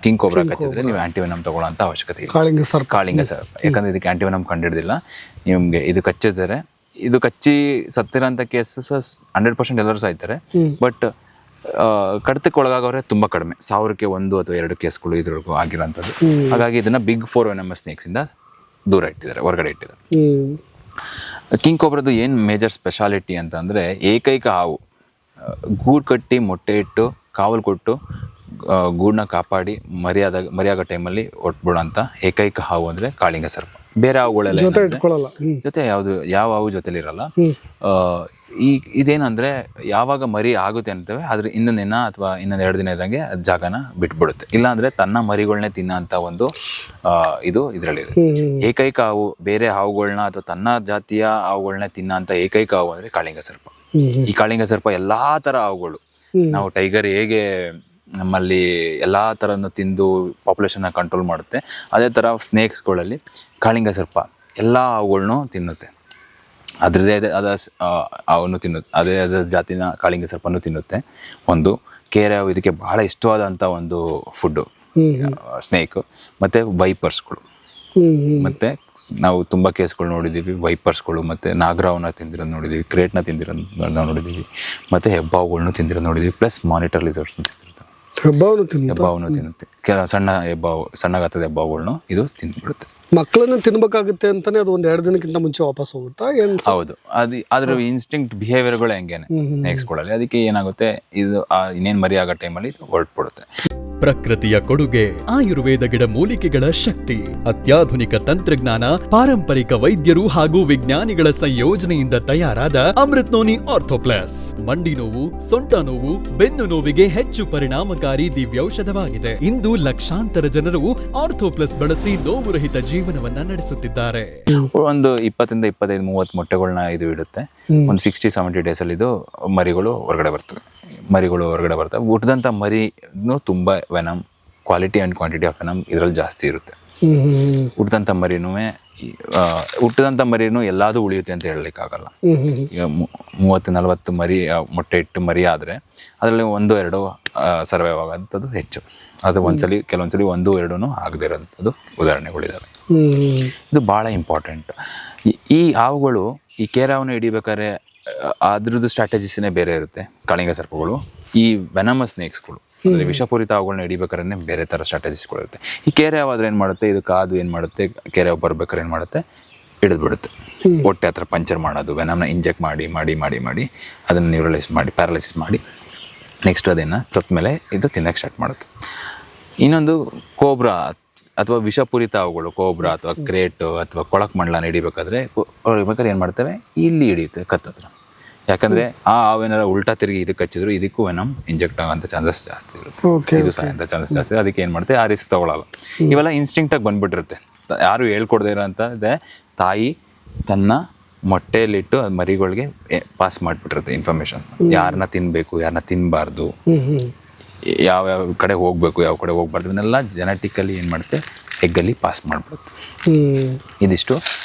King cobra ಕಚ್ಚಿದ್ರೆ ನೀವು ಆಂಟಿವೆನಮ್ ತಗೊಳ್ಳೋ ಅಂತ ಅವಶ್ಯಕತೆ ಇಲ್ಲ. ಕಾಳಿಂಗ ಸರ್ಪ ಯಾಕಂದ್ರೆ ಇದಕ್ಕೆ ಆಂಟಿವೆನಮ್ ಕಂಡಿಡ್ದಿಲ್ಲ. ನಿಮಗೆ ಇದು ಕಚ್ಚಿದರೆ, ಇದು ಕಚ್ಚಿ ಸತ್ತಿರೋಂಥ ಕೇಸಸ್ 100% ಎಲ್ಲರೂ ಸಾಯ್ತಾರೆ. ಬಟ್ ಕಡಿತಕ್ಕೆ ಒಳಗಾಗೋರೆ ತುಂಬ ಕಡಿಮೆ, 1000ಕ್ಕೆ 1 ಅಥವಾ 2 ಕೇಸ್ಗಳು ಇದ್ರಿಗೂ ಆಗಿರೋಂಥದ್ದು. ಹಾಗಾಗಿ ಇದನ್ನ ಬಿಗ್ 4 ವೆನಮಸ್ ಸ್ನೇಕ್ಸಿಂದ ದೂರ ಇಟ್ಟಿದ್ದಾರೆ, ಹೊರಗಡೆ ಇಟ್ಟಿದ್ದಾರೆ. ಕಿಂಗ್ ಕೋಬ್ರಾದು ಏನು ಮೇಜರ್ ಸ್ಪೆಷಾಲಿಟಿ ಅಂತಂದರೆ, ಏಕೈಕ ಹಾವು ಗೂಡು ಕಟ್ಟಿ ಮೊಟ್ಟೆ ಇಟ್ಟು ಕಾವಲು ಕೊಟ್ಟು ಗೂಡನ್ನ ಕಾಪಾಡಿ ಮರಿಯಾಗೋ ಟೈಮಲ್ಲಿ ಹೊಟ್ಬಿಡೋಂಥ ಏಕೈಕ ಹಾವು ಅಂದರೆ ಕಾಳಿಂಗ ಸರ್ಪ. ಬೇರೆ ಹಾವುಗಳೆಲ್ಲ ಜೊತೆ ಯಾವ ಹಾವು ಜೊತೆಲಿ ಇರಲ್ಲ. ಇದೇನಂದರೆ ಯಾವಾಗ ಮರಿ ಆಗುತ್ತೆ ಅಂತೇವೆ, ಅದ್ರ ಇನ್ನೊಂದು ದಿನ ಅಥವಾ ಇನ್ನೊಂದು 2 ದಿನ ಇದ್ದಂಗೆ ಅದು ಜಾಗನ ಬಿಟ್ಬಿಡುತ್ತೆ. ಇಲ್ಲಾಂದರೆ ತನ್ನ ಮರಿಗಳನ್ನೇ ತಿನ್ನೋಂಥ ಒಂದು ಇದು ಇದರಲ್ಲಿದೆ. ಏಕೈಕ ಹಾವು ಬೇರೆ ಹಾವುಗಳನ್ನ ಅಥವಾ ತನ್ನ ಜಾತಿಯ ಹಾವುಗಳನ್ನೇ ತಿನ್ನೋಂಥ ಏಕೈಕ ಹಾವು ಅಂದರೆ ಕಾಳಿಂಗ ಸರ್ಪ. ಈ ಕಾಳಿಂಗ ಸರ್ಪ ಎಲ್ಲ ಥರ ಹಾವುಗಳು, ನಾವು ಟೈಗರ್ ಹೇಗೆ ನಮ್ಮಲ್ಲಿ ಎಲ್ಲ ಥರನೂ ತಿಂದು ಪಾಪ್ಯುಲೇಷನ್ನ ಕಂಟ್ರೋಲ್ ಮಾಡುತ್ತೆ, ಅದೇ ಥರ ಸ್ನೇಕ್ಸ್ಗಳಲ್ಲಿ ಕಾಳಿಂಗ ಸರ್ಪ ಎಲ್ಲ ಹಾವುಗಳ್ನೂ ತಿನ್ನುತ್ತೆ. ಅದರದೇ ಆದ ಅವನು ತಿನ್ನುತ್ತೆ, ಅದೇ ಆದ ಜಾತಿನ ಕಾಳಿಂಗ ಸರ್ಪನೂ ತಿನ್ನುತ್ತೆ. ಒಂದು ಕೇರೆ ಹಾವು ಇದಕ್ಕೆ ಬಹಳ ಇಷ್ಟವಾದಂಥ ಒಂದು ಫುಡ್ಡು ಸ್ನೇಕ್. ಮತ್ತು ವೈಪರ್ಸ್ಗಳು, ಮತ್ತು ನಾವು ತುಂಬ ಕೇಸ್ಗಳು ನೋಡಿದ್ದೀವಿ. ವೈಪರ್ಸ್ಗಳು ಮತ್ತು ನಾಗರಾವನ್ನ ತಿಂದಿರೋದು ನೋಡಿದ್ದೀವಿ, ಕ್ರೇಟ್ನ ತಿಂದಿರೋದು ನೋಡಿದ್ದೀವಿ, ಮತ್ತು ಹೆಬ್ಬಾವುಗಳ್ನೂ ತಿಂದಿರೋದು ನೋಡಿದ್ದೀವಿ. ಪ್ಲಸ್ ಮಾನಿಟರ್ ಲಿಸರ್ಡ್ಸ್ನ ಹೆಬ್ಬಾವನ್ನು ತಿನ್ನುತ್ತೆ. ಸಣ್ಣ ಹೆಬ್ಬಾವು, ಸಣ್ಣ ಗಾತ್ರದ ಹೆಬ್ಬಾವುಗಳ್ನು ಇದು ತಿಂದ್ಬಿಡುತ್ತೆ. ಮಕ್ಕಳನ್ನ ತಿನ್ಬೇಕಾಗುತ್ತೆ ಅಂತಾನೆ ಅದು 1-2 ದಿನಕ್ಕಿಂತ ಮುಂಚೆ ವಾಪಸ್ ಹೋಗುತ್ತಾ? ಹೌದು, ಅದ್ರ ಇನ್ಸ್ಟಿಂಕ್ಟ್ ಬಿಹೇವಿಯರ್ಗಳು ಹೆಂಗೇನೆ ಸ್ನೇಕ್ಸ್ಗಳಲ್ಲಿ. ಅದಕ್ಕೆ ಏನಾಗುತ್ತೆ, ಇದು ಇನ್ನೇನು ಮರಿ ಆಗೋ ಟೈಮಲ್ಲಿ ಹೊರಟ್ಬಿಡುತ್ತೆ. ಪ್ರಕೃತಿಯ ಕೊಡುಗೆ, ಆಯುರ್ವೇದ ಗಿಡ ಮೂಲಿಕೆಗಳ ಶಕ್ತಿ, ಅತ್ಯಾಧುನಿಕ ತಂತ್ರಜ್ಞಾನ, ಪಾರಂಪರಿಕ ವೈದ್ಯರು ಹಾಗೂ ವಿಜ್ಞಾನಿಗಳ ಸಂಯೋಜನೆಯಿಂದ ತಯಾರಾದ ಅಮೃತ್ ನೋನಿ ಆರ್ಥೋ ಪ್ಲಸ್ ಮಂಡಿ ನೋವು, ಸೊಂಟ ನೋವು, ಬೆನ್ನು ನೋವಿಗೆ ಹೆಚ್ಚು ಪರಿಣಾಮಕಾರಿ ದಿವ್ಯೌಷಧವಾಗಿದೆ. ಇಂದು ಲಕ್ಷಾಂತರ ಜನರು ಆರ್ಥೋ ಪ್ಲಸ್ ಬಳಸಿ ನೋವು ರಹಿತ ಜೀವನವನ್ನ ನಡೆಸುತ್ತಿದ್ದಾರೆ. ಒಂದು 20-25-30 ಮೊಟ್ಟೆಗಳನ್ನ ಇದು ಇಡುತ್ತೆ. ಒಂದು 60-70 ಡೇಸಲ್ಲಿ ಇದು ಮರಿಗಳು ಹೊರಗಡೆ ಬರ್ತವೆ. ಹುಟ್ಟಿದಂಥ ಮರಿನೂ ತುಂಬ venom, quality and quantity of venom ಇದರಲ್ಲಿ ಜಾಸ್ತಿ ಇರುತ್ತೆ. ಹುಟ್ಟಿದಂಥ ಮರಿನೂ ಎಲ್ಲದೂ ಉಳಿಯುತ್ತೆ ಅಂತ ಹೇಳಲಿಕ್ಕಾಗಲ್ಲ. ಈಗ 30-40 ಮರಿ ಮೊಟ್ಟೆ ಇಟ್ಟು ಮರಿ ಆದರೆ ಅದರಲ್ಲಿ 1-2 ಸರ್ವೈವ್ ಆಗೋಂಥದ್ದು ಹೆಚ್ಚು. ಅದು ಕೆಲವೊಂದ್ಸಲಿ 1-2 ಆಗದೇ ಇರೋಂಥದ್ದು ಉದಾಹರಣೆಗಳಿದ್ದಾವೆ. ಇದು ಭಾಳ ಇಂಪಾರ್ಟೆಂಟ್. ಈ ಹಾವುಗಳು, ಈ ಕೇರೆ ಹಾವನ್ನು ಹಿಡಿಬೇಕಾದ್ರೆ ಅದ್ರದ್ದು ಸ್ಟ್ರಾಟಜಿಸ್ನೇ ಬೇರೆ ಇರುತ್ತೆ. ಕಾಳಿಂಗ ಸರ್ಪಗಳು, ಈ ವೆನಮಸ್ ಸ್ನೇಕ್ಸ್ಗಳು ಅಂದರೆ ವಿಷಪೂರಿತ ಹಾವುಗಳನ್ನ ಹಿಡಿಬೇಕಾದ್ರೆ ಬೇರೆ ಥರ ಸ್ಟ್ರಾಟಜಿಸ್ಗಳಿರುತ್ತೆ. ಈ ಕೇರೆ ಹಾವು ಆದ್ರೆ ಏನು ಮಾಡುತ್ತೆ, ಇದು ಕಾದು ಏನು ಮಾಡುತ್ತೆ, ಕೇರೆ ಹಾವು ಬರ್ಬೇಕಾದ್ರೆ ಏನು ಮಾಡುತ್ತೆ, ಹಿಡಿದ್ಬಿಡುತ್ತೆ. ಹೊಟ್ಟೆ ಹತ್ರ ಪಂಚರ್ ಮಾಡೋದು, ವೆನಮ್ನ ಇಂಜೆಕ್ಟ್ ಮಾಡಿ ಮಾಡಿ ಮಾಡಿ ಮಾಡಿ ಅದನ್ನು ನ್ಯೂರಲೈಸ್ ಮಾಡಿ ಪ್ಯಾರಲೈಸಿಸ್ ಮಾಡಿ ನೆಕ್ಸ್ಟ್ ಅದನ್ನು ಸತ್ತ ಮೇಲೆ ಇದು ತಿನ್ನಕ್ಕೆ ಸ್ಟಾರ್ಟ್ ಮಾಡುತ್ತೆ. ಇನ್ನೊಂದು ಕೋಬ್ರಾ ಅಥವಾ ವಿಷಪೂರಿತ ಹಾವುಗಳು, ಕೋಬ್ರಾ ಅಥವಾ ಕ್ರೇಟ್ ಅಥವಾ ಕೊಳಕ್ ಮಂಡಲನ ಹಿಡಿಬೇಕಾದ್ರೆ ಏನು ಮಾಡ್ತವೆ, ಇಲ್ಲಿ ಹಿಡಿಯುತ್ತೆ ಕತ್ತತ್ರ. ಯಾಕಂದರೆ ಆ ಹಾವೇನಾರ ಉಲ್ಟಾ ತಿರುಗಿ ಇದಕ್ಕೆ ಹಚ್ಚಿದ್ರು ಇದಕ್ಕೂ ವೆನಮ್ ಇಂಜೆಕ್ಟ್ ಆಗೋಂಥ ಚಾನ್ಸಸ್ ಜಾಸ್ತಿ ಇರುತ್ತೆ, ಇದು ಸಾಯೋಂಥ ಚಾನ್ಸಸ್ ಜಾಸ್ತಿ. ಅದಕ್ಕೆ ಏನು ಮಾಡುತ್ತೆ, ಆ ರಿಸ್ಕ್ ತೊಗೊಳಲ್ಲ. ಇವೆಲ್ಲ ಇನ್ಸ್ಟಿಂಕ್ಟಾಗಿ ಬಂದುಬಿಟ್ಟಿರುತ್ತೆ. ಯಾರು ಹೇಳ್ಕೊಡ್ದೇ ಇರೋಂಥದ್ದೇ ತಾಯಿ ತನ್ನ ಮೊಟ್ಟೆಯಲ್ಲಿಟ್ಟು ಅದು ಮರಿಗಳಿಗೆ ಪಾಸ್ ಮಾಡಿಬಿಟ್ಟಿರುತ್ತೆ ಇನ್ಫಾರ್ಮೇಷನ್ಸ್. ಯಾರನ್ನ ತಿನ್ನಬೇಕು, ಯಾರನ್ನ ತಿನ್ನಬಾರ್ದು, ಯಾವ್ಯಾವ ಕಡೆ ಹೋಗಬೇಕು, ಯಾವ ಕಡೆ ಹೋಗ್ಬಾರ್ದು, ಇವನ್ನೆಲ್ಲ ಜೆನೆಟಿಕಲಿ ಏನು ಮಾಡುತ್ತೆ, ಎಗ್ಗಲ್ಲಿ ಪಾಸ್ ಮಾಡಿಬಿಡುತ್ತೆ. ಇದಿಷ್ಟು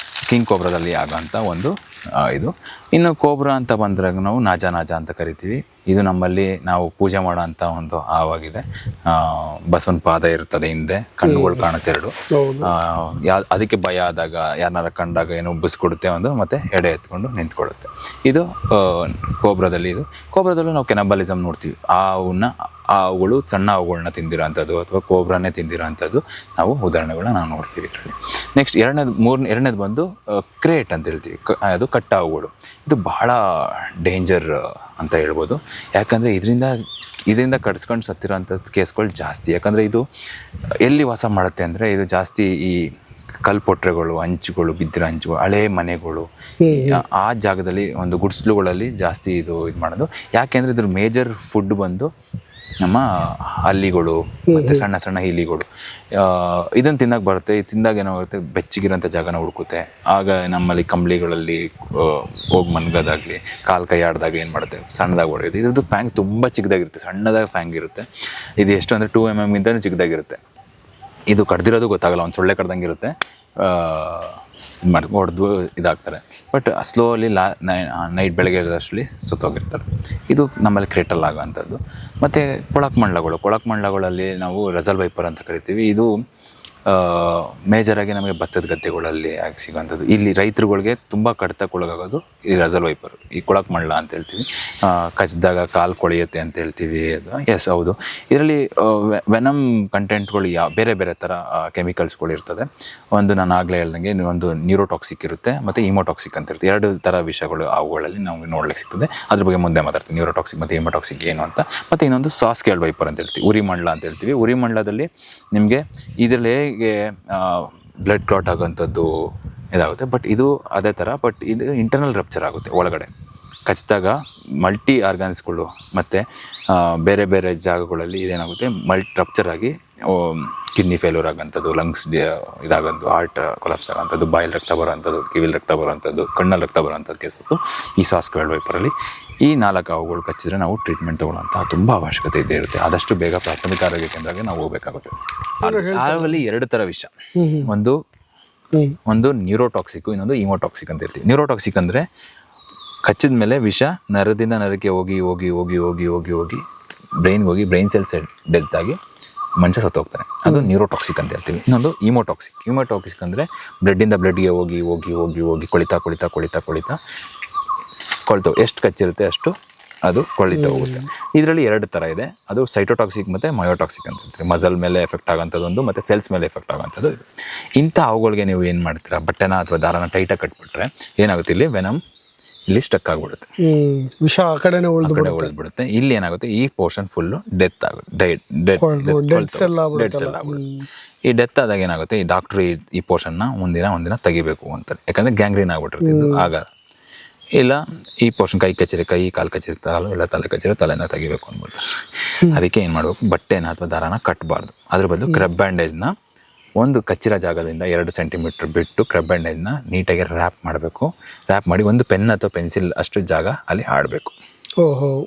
ಕಿಂಗ್ ಕೋಬ್ರಾದಲ್ಲಿ ಆಗೋಂಥ ಒಂದು ಇದು. ಇನ್ನು ಕೋಬ್ರಾ ಅಂತ ಬಂದಾಗ ನಾವು ನಾಜ ಅಂತ ಕರಿತೀವಿ. ಇದು ನಮ್ಮಲ್ಲಿ ನಾವು ಪೂಜೆ ಮಾಡೋ ಅಂಥ ಒಂದು ಹಾವಾಗಿದೆ. ಬಸವನ ಪಾದ ಇರ್ತದೆ ಹಿಂದೆ, ಕಣ್ಣುಗಳು ಕಾಣುತ್ತೆ 2. ಅದಕ್ಕೆ ಭಯ ಆದಾಗ, ಯಾರನ್ನಾರ ಕಂಡಾಗ ಏನೋ ಉಬ್ಬಿಸ್ಕೊಡುತ್ತೆ ಒಂದು, ಮತ್ತು ಎಡೆ ಎತ್ಕೊಂಡು ನಿಂತ್ಕೊಳ್ಳುತ್ತೆ. ಇದು ಕೋಬ್ರಾದಲ್ಲೂ ನಾವು ಕೆನಬಲಿಸಮ್ ನೋಡ್ತೀವಿ. ಹಾವುಗಳು ಸಣ್ಣ ಹಾವುಗಳನ್ನ ತಿಂದಿರೋ ಅಂಥದ್ದು ಅಥವಾ ಕೋಬ್ರಾನೇ ತಿಂದಿರೋ ಅಂಥದ್ದು ನಾವು ಉದಾಹರಣೆಗಳನ್ನ ನಾವು ನೋಡ್ತೀವಿ ಇದರಲ್ಲಿ. ನೆಕ್ಸ್ಟ್ ಎರಡನೇದು ಬಂದು ಕ್ರೇಟ್ ಅಂತ ಹೇಳ್ತೀವಿ. ಅದು ಕಟ್ಟ ಹಾವುಗಳು. ಇದು ಬಹಳ ಡೇಂಜರ್ ಅಂತ ಹೇಳ್ಬೋದು. ಯಾಕಂದರೆ ಇದರಿಂದ ಕಡಿಸ್ಕೊಂಡು ಸತ್ತಿರೋಂಥ ಕೇಸ್ಗಳು ಜಾಸ್ತಿ. ಯಾಕಂದರೆ ಇದು ಎಲ್ಲಿ ವಾಸ ಮಾಡುತ್ತೆ ಅಂದರೆ, ಇದು ಜಾಸ್ತಿ ಈ ಕಲ್ಪೊಟ್ರೆಗಳು, ಹಂಚುಗಳು, ಬಿದ್ದಿರೋ ಹಂಚುಗಳು, ಹಳೆ ಮನೆಗಳು, ಆ ಜಾಗದಲ್ಲಿ ಒಂದು ಗುಡಿಸ್ಲುಗಳಲ್ಲಿ ಜಾಸ್ತಿ ಇದು ಮಾಡೋದು. ಯಾಕೆಂದರೆ ಇದ್ರ ಮೇಜರ್ ಫುಡ್ ಬಂದು ನಮ್ಮ ಹಲ್ಲಿಗಳು ಮತ್ತು ಸಣ್ಣ ಸಣ್ಣ ಇಲಿಗಳು. ಇದನ್ನು ತಿನ್ನಕ್ಕೆ ಬರುತ್ತೆ. ತಿಂದಾಗ ಏನಾಗುತ್ತೆ, ಬೆಚ್ಚಗಿರೋಂಥ ಜಾಗನ ಹುಡುಕುತ್ತೆ. ಆಗ ನಮ್ಮಲ್ಲಿ ಕಂಬಳಿಗಳಲ್ಲಿ ಹೋಗಿ ಮನ್ಗೋದಾಗಲಿ, ಕಾಲು ಕೈ ಆಡಿದಾಗ ಏನು ಮಾಡುತ್ತೆ, ಸಣ್ಣದಾಗಿ ಹೊಡೆಯೋದು. ಇದ್ರದ್ದು ಫ್ಯಾಂಗ್ ತುಂಬ ಚಿಕ್ಕದಾಗಿರುತ್ತೆ, ಸಣ್ಣದಾಗಿ ಫ್ಯಾಂಗ್ ಇರುತ್ತೆ. ಇದು ಎಷ್ಟು ಅಂದರೆ 2 mm ಇಂದನೂ ಚಿಕ್ಕದಾಗಿರುತ್ತೆ. ಇದು ಕಡ್ದಿರೋದು ಗೊತ್ತಾಗಲ್ಲ, ಒಂದು ಸೊಳ್ಳೆ ಕಡ್ದಂಗೆ ಇರುತ್ತೆ. ಮಾಡಿ ಹೊಡೆದು ಇದಾಗ್ತಾರೆ. ಬಟ್ ಸ್ಲೋಲಿ ನೈಟ್ ಬೆಳಗ್ಗೆ ಅಷ್ಟರಲ್ಲಿ ಸುತ್ತೋಗಿರ್ತಾರೆ. ಇದು ನಮ್ಮಲ್ಲಿ ಕ್ರೇಟಲ್ ಆಗೋವಂಥದ್ದು. ಮತ್ತು ಕೊಳಕ್ಮಂಡಲಗಳಲ್ಲಿ ನಾವು ರಸಲ್ ವೈಪರ್ ಅಂತ ಕರಿತೀವಿ. ಇದು ಮೇಜರಾಗಿ ನಮಗೆ ಭತ್ತದ ಗದ್ದೆಗಳಲ್ಲಿ ಆಗಿ ಸಿಗೋವಂಥದ್ದು. ಇಲ್ಲಿ ರೈತರುಗಳಿಗೆ ತುಂಬ ಕಡಿತಕ್ಕೊಳಗಾಗೋದು ಈ ರಸಲ್ ವೈಪರು, ಈ ಕೊಳಕ್ಮಂಡಲ ಅಂತ ಹೇಳ್ತೀವಿ. ಕಚ್ಚಿದಾಗ ಕಾಲು ಕೊಳೆಯುತ್ತೆ ಅಂತ ಹೇಳ್ತೀವಿ. ಎಸ್, ಹೌದು. ಇದರಲ್ಲಿ ವೆನಮ್ ಕಂಟೆಂಟ್ಗಳು ಬೇರೆ ಬೇರೆ ಥರ ಕೆಮಿಕಲ್ಸ್ಗಳು ಇರ್ತದೆ. ಒಂದು ನಾನು ಆಗಲೇ ಹೇಳ್ದಂಗೆ ಒಂದು ನ್ಯೂರೋಟಾಕ್ಸಿಕ್ ಇರುತ್ತೆ ಮತ್ತು ಇಮೋಟಾಕ್ಸಿಕ್ ಅಂತ ಇರುತ್ತೆ. 2 ಥರ ವಿಷಯಗಳು ಅವುಗಳಲ್ಲಿ ನಾವು ನೋಡ್ಲಿಕ್ಕೆ ಸಿಗ್ತದೆ. ಅದ್ರ ಬಗ್ಗೆ ಮುಂದೆ ಮಾತಾಡ್ತೀವಿ, ನ್ಯೂರೋಟಾಕ್ಸಿಕ್ ಮತ್ತು ಇಮೋಟಾಕ್ಸಿಕ್ ಏನು ಅಂತ. ಮತ್ತು ಇನ್ನೊಂದು ಸಾಸ್ಕೇಲ್ ವೈಪರ್ ಅಂತ ಹೇಳ್ತೀವಿ, ಉರಿಮಂಡಲ ಅಂತ ಹೇಳ್ತೀವಿ. ಉರಿಮಂಡಲದಲ್ಲಿ ನಿಮಗೆ ಇದರಲ್ಲಿ ಬ್ಲಡ್ ಕ್ಲಾಟ್ ಆಗೋಂಥದ್ದು ಇದಾಗುತ್ತೆ. ಬಟ್ ಇದು ಅದೇ ಥರ, ಬಟ್ ಇದು ಇಂಟರ್ನಲ್ ರಪ್ಚರ್ ಆಗುತ್ತೆ. ಒಳಗಡೆ ಕಚ್ಚಿದಾಗ ಮಲ್ಟಿ ಆರ್ಗನ್ಸ್ಗಳು ಮತ್ತು ಬೇರೆ ಬೇರೆ ಜಾಗಗಳಲ್ಲಿ ಇದೇನಾಗುತ್ತೆ, ರಪ್ಚರ್ ಆಗಿ ಕಿಡ್ನಿ ಫೇಲ್ಯೂರ್ ಆಗೋಂಥದ್ದು, ಲಂಗ್ಸ್ ಇದಾಗೋದು, ಹಾರ್ಟ್ ಕೊಲಾಪ್ಸ್ ಆಗೋಂಥದ್ದು, ಬಾಯಲ್ಲಿ ರಕ್ತ ಬರೋಂಥದ್ದು, ಕಿವಿಲಿ ರಕ್ತ ಬರೋಂಥದ್ದು, ಕಣ್ಣಲ್ಲಿ ರಕ್ತ ಬರೋಂಥದ್ದು ಕೇಸಸ್ಸು ಈ ಸಾಸ್ಕೇಲ್ ವೈಪರಲ್ಲಿ. ಈ 4 ಹಾವುಗಳು ಕಚ್ಚಿದ್ರೆ ನಾವು ಟ್ರೀಟ್ಮೆಂಟ್ ತೊಗೊಳ್ಳೋಂಥ ತುಂಬ ಅವಶ್ಯಕತೆ ಇದ್ದೇ ಇರುತ್ತೆ. ಆದಷ್ಟು ಬೇಗ ಪ್ರಾಥಮಿಕ ಆರೋಗ್ಯ ಕೇಂದ್ರಕ್ಕೆ ನಾವು ಹೋಗಬೇಕಾಗುತ್ತೆ. ಹಾವಲ್ಲಿ 2 ಥರ ವಿಷ, ಒಂದು ನ್ಯೂರೋಟಾಕ್ಸಿಕ್, ಇನ್ನೊಂದು ಇಮೋಟಾಕ್ಸಿಕ್ ಅಂತ ಹೇಳ್ತೀವಿ. ನ್ಯೂರೋಟಾಕ್ಸಿಕ್ ಅಂದರೆ ಕಚ್ಚಿದ ಮೇಲೆ ವಿಷ ನರದಿಂದ ನರಕ್ಕೆ ಹೋಗಿ ಹೋಗಿ ಹೋಗಿ ಹೋಗಿ ಹೋಗಿ ಹೋಗಿ ಬ್ರೈನ್ಗೆ ಹೋಗಿ ಬ್ರೈನ್ ಸೆಲ್ಸ್ ಡೆತ್ ಆಗಿ ಮನುಷ್ಯ ಸತ್ತೋಗ್ತಾನೆ. ಅದು ನ್ಯೂರೋಟಾಕ್ಸಿಕ್ ಅಂತ ಹೇಳ್ತೀವಿ. ಇನ್ನೊಂದು ಇಮೋಟಾಕ್ಸಿಕ್ ಅಂದರೆ ಬ್ಲಡ್ಡಿಂದ ಬ್ಲಡ್ಗೆ ಹೋಗಿ ಹೋಗಿ ಹೋಗಿ ಹೋಗಿ ಕೊಳಿತಾ ಎಷ್ಟು ಕಚ್ಚಿರುತ್ತೆ ಅಷ್ಟು ಅದು ಕೊಳಿತಾ ಹೋಗುತ್ತೆ. ಇದರಲ್ಲಿ 2 ಥರ ಇದೆ. ಅದು ಸೈಟೋಟಾಕ್ಸಿಕ್ ಮತ್ತು ಮಯೋಟಾಕ್ಸಿಕ್ ಅಂತ ಹೇಳ್ತೀವಿ. ಮಸಲ್ ಮೇಲೆ ಎಫೆಕ್ಟ್ ಆಗೋಂಥದ್ದು ಮತ್ತು ಸೆಲ್ಸ್ ಮೇಲೆ ಎಫೆಕ್ಟ್ ಆಗೋಂಥದ್ದು ಇದು. ಇಂಥ ಅವುಗಳಿಗೆ ನೀವು ಏನು ಮಾಡ್ತೀರಾ, ಬಟ್ಟೆನ ಅಥವಾ ದಾರನ ಟೈಟಾಗಿ ಕಟ್ಬಿಟ್ರೆ ಏನಾಗುತ್ತೆ, ಇಲ್ಲಿ ವೆನಮ್ ಇಲ್ಲಿ ಸ್ಟಕ್ ಆಗಿಬಿಡುತ್ತೆ, ವಿಷ ಆ ಕಡೆನೇ ಉಳಿದ್ಬಿಡುತ್ತೆ. ಇಲ್ಲಿ ಏನಾಗುತ್ತೆ, ಈ ಪೋರ್ಷನ್ ಫುಲ್ಲು ಡೆತ್ ಆಗುತ್ತೆ, ಡೆಡ್ ಸೆಲ್ ಆಗ್ಬಿಡುತ್ತೆ. ಈ ಡೆತ್ ಆದಾಗ ಏನಾಗುತ್ತೆ, ಈ ಡಾಕ್ಟ್ರು ಈ ಪೋರ್ಷನ್ನ ಒಂದಿನ ತೆಗಿಬೇಕು ಅಂತಾರೆ. ಯಾಕಂದರೆ ಗ್ಯಾಂಗ್ರೀನ್ ಆಗ್ಬಿಟ್ಟಿರ್ತಿದ್ದು. ಆಗ ಇಲ್ಲ ಈ ಪೋರ್ಷನ್ ಕೈ ಕಾಲು ಕಚ್ಚಿರಿ, ಇಲ್ಲ ತಲೆ ಕಚ್ಚಿರಿ, ತಲೆನ ತೆಗಿಬೇಕು ಅಂದ್ಬಿಡ್ತಾರೆ. ಅದಕ್ಕೆ ಏನು ಮಾಡಬೇಕು, ಬಟ್ಟೆನ ಅಥವಾ ದಾರಾನ ಕಟ್ಟಬಾರ್ದು. ಅದ್ರ ಬದಲು ಕ್ರಬ್ ಬ್ಯಾಂಡೇಜ್ನ ಒಂದು ಕಚ್ಚಿರೋ ಜಾಗದಿಂದ 2 ಸೆಂಟಿಮೀಟ್ರ್ ಬಿಟ್ಟು ಕ್ರಬ್ ಬ್ಯಾಂಡೇಜ್ನ ನೀಟಾಗಿ ರ್ಯಾಪ್ ಮಾಡಬೇಕು. ರ್ಯಾಪ್ ಮಾಡಿ ಒಂದು ಪೆನ್ ಅಥವಾ ಪೆನ್ಸಿಲ್ ಅಷ್ಟು ಜಾಗ ಅಲ್ಲಿ ಆಡಬೇಕು.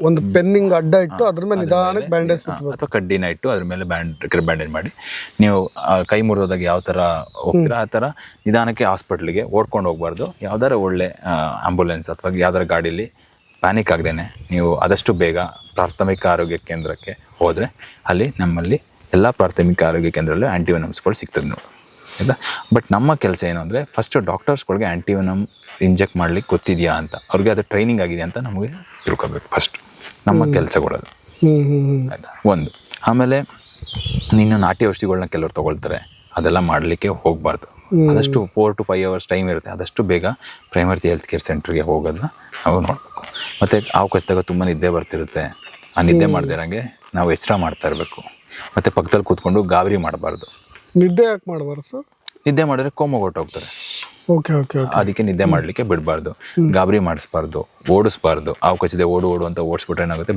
ಒಂದು ಪೆನ್ನಿಂಗ್ ಅಡ್ಡ ಇಟ್ಟು ಅದ್ರ ಮೇಲೆ ನಿಧಾನಕ್ಕೆ ಬ್ಯಾಂಡೇಜ್ ಅಥವಾ ಕಡ್ಡಿನ ಇಟ್ಟು ಅದ್ರ ಮೇಲೆ ಕ್ರಬ್ ಬ್ಯಾಂಡೇಜ್ ಮಾಡಿ ನೀವು ಕೈ ಮುರಿದೋದಾಗ ಯಾವ ಥರ ಹೋಗ್ತೀರಾ ಆ ಥರ ನಿಧಾನಕ್ಕೆ ಹಾಸ್ಪಿಟ್ಲಿಗೆ ಓಡ್ಕೊಂಡು ಹೋಗ್ಬಾರ್ದು. ಯಾವ್ದಾರ ಒಳ್ಳೆ ಆಂಬುಲೆನ್ಸ್ ಅಥವಾ ಯಾವ್ದಾರ ಗಾಡೀಲಿ ಪ್ಯಾನಿಕ್ ಆಗದೇನೆ ನೀವು ಆದಷ್ಟು ಬೇಗ ಪ್ರಾಥಮಿಕ ಆರೋಗ್ಯ ಕೇಂದ್ರಕ್ಕೆ ಹೋದರೆ ಅಲ್ಲಿ ನಮ್ಮಲ್ಲಿ ಎಲ್ಲ ಪ್ರಾಥಮಿಕ ಆರೋಗ್ಯ ಕೇಂದ್ರದಲ್ಲೂ ಆ್ಯಂಟಿವೆನಮ್ಸ್ಗಳು ಸಿಗ್ತದೆ ನೋಡಿ, ಆಯಿತಾ. ಬಟ್ ನಮ್ಮ ಕೆಲಸ ಏನು ಅಂದರೆ ಫಸ್ಟ್ ಡಾಕ್ಟರ್ಸ್ಗಳಿಗೆ ಆ್ಯಂಟಿವೆನಮ್ ಇಂಜೆಕ್ಟ್ ಮಾಡ್ಲಿಕ್ಕೆ ಗೊತ್ತಿದೆಯಾ ಅಂತ, ಅವ್ರಿಗೆ ಅದು ಟ್ರೈನಿಂಗ್ ಆಗಿದೆ ಅಂತ ನಮಗೆ ತಿಳ್ಕೊಬೇಕು ಫಸ್ಟ್, ನಮ್ಮ ಕೆಲಸಗಳದು, ಆಯಿತಾ. ಒಂದು ಆಮೇಲೆ ನೀನು ನಾಟಿ ಔಷಧಿಗಳನ್ನ ಕೆಲವ್ರು ತೊಗೊಳ್ತಾರೆ, ಅದೆಲ್ಲ ಮಾಡಲಿಕ್ಕೆ ಹೋಗಬಾರ್ದು. ಆದಷ್ಟು 4 to 5 hours ಟೈಮ್ ಇರುತ್ತೆ, ಆದಷ್ಟು ಬೇಗ ಪ್ರೈಮರಿ ಹೆಲ್ತ್ ಕೇರ್ ಸೆಂಟ್ರಿಗೆ ಹೋಗೋದನ್ನ ನಾವು ನೋಡಬೇಕು. ಮತ್ತು ಹಾವು ಕಚ್ಚಿದಾಗ ತುಂಬ ನಿದ್ದೆ ಬರ್ತಿರುತ್ತೆ, ಆ ನಿದ್ದೆ ಮಾಡ್ದಿರಂಗೆ ನಾವು ಎಚ್ಚರ ಮಾಡ್ತಾ ಇರಬೇಕು. ಮತ್ತು ಪಕ್ಕದಲ್ಲಿ ಕೂತ್ಕೊಂಡು ಗಾಬರಿ ಮಾಡಬಾರ್ದು. ನಿದ್ದೆ ಯಾಕೆ ಮಾಡಬಾರ್ದು ಸರ್? ನಿದ್ದೆ ಮಾಡಿದ್ರೆ ಕೋಮಾಗೆ ಹೊರಟೋಗ್ತಾರೆ. ಓಕೆ. ಅದಕ್ಕೆ ನಿದ್ದೆ ಮಾಡಲಿಕ್ಕೆ ಬಿಡಬಾರ್ದು, ಗಾಬರಿ ಮಾಡಿಸ್ಬಾರ್ದು, ಓಡಿಸ್ಬಾರ್ದು. ಹಾವು ಕಚ್ಚಿದೆ ಓಡು ಅಂತ ಓಡಿಸ್ಬಿಟ್ರೆ ಏನಾಗುತ್ತೆ,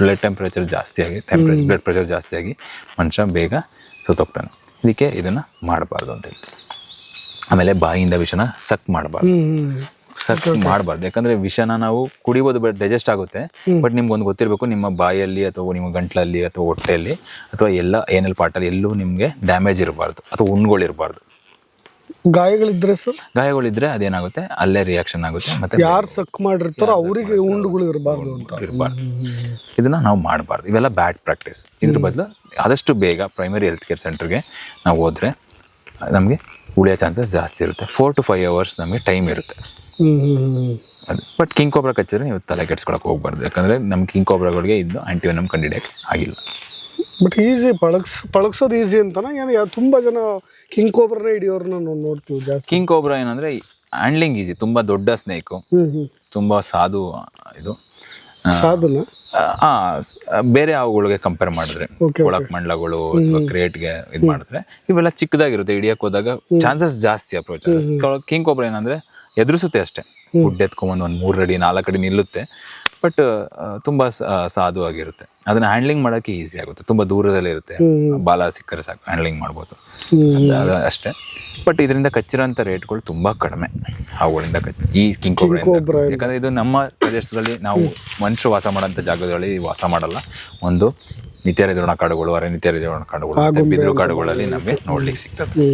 ಬ್ಲಡ್ ಟೆಂಪ್ರೇಚರ್ ಜಾಸ್ತಿಯಾಗಿ ಬ್ಲಡ್ ಪ್ರೆಷರ್ ಜಾಸ್ತಿಯಾಗಿ ಮನುಷ್ಯ ಬೇಗ ಸುತ್ತೋಗ್ತಾನೆ. ಇದಕ್ಕೆ ಇದನ್ನು ಮಾಡಬಾರ್ದು ಅಂತ ಹೇಳ್ತೀವಿ. ಆಮೇಲೆ ಬಾಯಿಯಿಂದ ವಿಷನ ಸಕ್ ಮಾಡಬಾರ್ದು. ಯಾಕಂದರೆ ವಿಷನ ನಾವು ಕುಡಿಯೋದು ಡೈಜೆಸ್ಟ್ ಆಗುತ್ತೆ, ಬಟ್ ನಿಮ್ಗೊಂದು ಗೊತ್ತಿರಬೇಕು, ನಿಮ್ಮ ಬಾಯಲ್ಲಿ ಅಥವಾ ನಿಮ್ಮ ಗಂಟ್ಲಲ್ಲಿ ಅಥವಾ ಹೊಟ್ಟೆಯಲ್ಲಿ ಅಥವಾ ಏನೆಲ್ಲ ಪಾರ್ಟಲ್ಲಿ ಎಲ್ಲೂ ನಿಮಗೆ ಡ್ಯಾಮೇಜ್ ಇರಬಾರ್ದು ಅಥವಾ ಹುಣ್ಣುಗಳಿರಬಾರ್ದು. ಗಾಯಗಳಿದ್ರೆ ಸರ್, ಗಾಯಗಳಿದ್ರೆ ಅದೇನಾಗುತ್ತೆ, ಅಲ್ಲೇ ರಿಯಾಕ್ಷನ್ ಆಗುತ್ತೆ. ಮತ್ತೆ ಯಾರು ಸಕ್ ಮಾಡಿರ್ತಾರೋ ಅವರಿಗೆ ಹುಣ್ಣುಗಳು ಇರಬಾರ್ದು. ಇದನ್ನ ನಾವು ಮಾಡಬಾರ್ದು. ಇವೆಲ್ಲ ಬ್ಯಾಡ್ ಪ್ರಾಕ್ಟೀಸ್. ಇದ್ರ ಬದಲು ಆದಷ್ಟು ಬೇಗ ಪ್ರೈಮರಿ ಹೆಲ್ತ್ ಕೇರ್ ಸೆಂಟರ್ಗೆ ನಾವು ಹೋದರೆ ನಮಗೆ ಉಳಿಯೋ ಚಾನ್ಸಸ್ ಜಾಸ್ತಿ ಇರುತ್ತೆ. 4 to 5 hours ನಮಗೆ ಟೈಮ್ ಇರುತ್ತೆ. ಬಟ್ ಕಿಂಗ್ ಕೋಬ್ರಾ ಕಚ್ಚಿದ್ರೆ ನೀವು ತಲೆ ಕೆಡ್ಸ್ಕೊಳಕ್ಕೆ ಹೋಗ್ಬಾರ್ದು, ಯಾಕಂದರೆ ನಮ್ಮ ಕಿಂಗ್ ಕೋಬ್ರಾಗಳಿಗೆ ಇದು ಆ್ಯಂಟಿವೆನಮ್ ಕಂಡಿಡಿಯೋಕ್ಕೆ ಆಗಿಲ್ಲ. ಬಟ್ ಈಸಿ ಪಳಗ್ಸೋದು ಈಸಿ ಅಂತಾನೆ, ಏನು ತುಂಬ ಜನ ಕಿಂಗ್ ಕೋಬ್ರಾನೇ ಹಿಡಿಯೋರನ್ನ ನೋಡ್ತೀವಿ ಜಾಸ್ತಿ. ಕಿಂಗ್ ಕೋಬ್ರಾ ಏನಂದರೆ ಹ್ಯಾಂಡ್ಲಿಂಗ್ ಈಸಿ, ತುಂಬ ದೊಡ್ಡ ಸ್ನೇಕು, ತುಂಬ ಸಾಧು. ಇದು ಸಾಧುನ ಬೇರೆ ಹಾವುಗಳಿಗೆ ಕಂಪೇರ್ ಮಾಡಿದ್ರೆ, ಕೊಳಕ್ಮಂಡಲಗಳು ಅಥವಾ ಕ್ರೇಟ್ಗೆ ಇದು ಮಾಡಿದ್ರೆ ಇವೆಲ್ಲ ಚಿಕ್ಕದಾಗಿರುತ್ತೆ. ಹಿಡಿಯಕ್ಕೆ ಹೋದಾಗ ಚಾನ್ಸಸ್ ಜಾಸ್ತಿ ಅಪ್ರೋಚ್. ಕಿಂಗ್ ಕೋಬ್ರಾ ಏನಂದರೆ ಎದುರಿಸುತ್ತೆ ಅಷ್ಟೇ, ಫುಡ್ ಎತ್ಕೊಂಬಂದು ಒಂದು 3 ಅಡಿ 4 ಅಡಿ ನಿಲ್ಲುತ್ತೆ, ಬಟ್ ತುಂಬ ಸಾಧು ಆಗಿರುತ್ತೆ. ಅದನ್ನ ಹ್ಯಾಂಡ್ಲಿಂಗ್ ಮಾಡೋಕ್ಕೆ ಈಸಿ ಆಗುತ್ತೆ, ತುಂಬ ದೂರದಲ್ಲೇ ಇರುತ್ತೆ, ಬಾಲ ಸಿಕ್ಕರೆ ಸಾಕು ಹ್ಯಾಂಡ್ಲಿಂಗ್ ಮಾಡ್ಬೋದು ಅಷ್ಟೇ. ಬಟ್ ಇದರಿಂದ ಕಚ್ಚಿರೋಂಥ ರೇಟ್ಗಳು ತುಂಬ ಕಡಿಮೆ ಹಾವುಗಳಿಂದ ಈ ಕಿಂಗ್ ಕೋಬ್ರಾ. ಯಾಕಂದರೆ ಇದು ನಮ್ಮ ಪ್ರದೇಶದಲ್ಲಿ ನಾವು ಮನುಷ್ಯರು ವಾಸ ಮಾಡೋಂಥ ಜಾಗಗಳಲ್ಲಿ ವಾಸ ಮಾಡಲ್ಲ. ಒಂದು ನಿತ್ಯ ಹರಿದ್ವರ್ಣ ಕಾಡುಗಳು, ಅರೆ ನಿತ್ಯ ಹರಿದ್ವರ್ಣ ಕಾಡುಗಳು, ಬಿದಿರು ಕಾಡುಗಳಲ್ಲಿ ನಮಗೆ ನೋಡ್ಲಿಕ್ಕೆ ಸಿಗ್ತದೆ.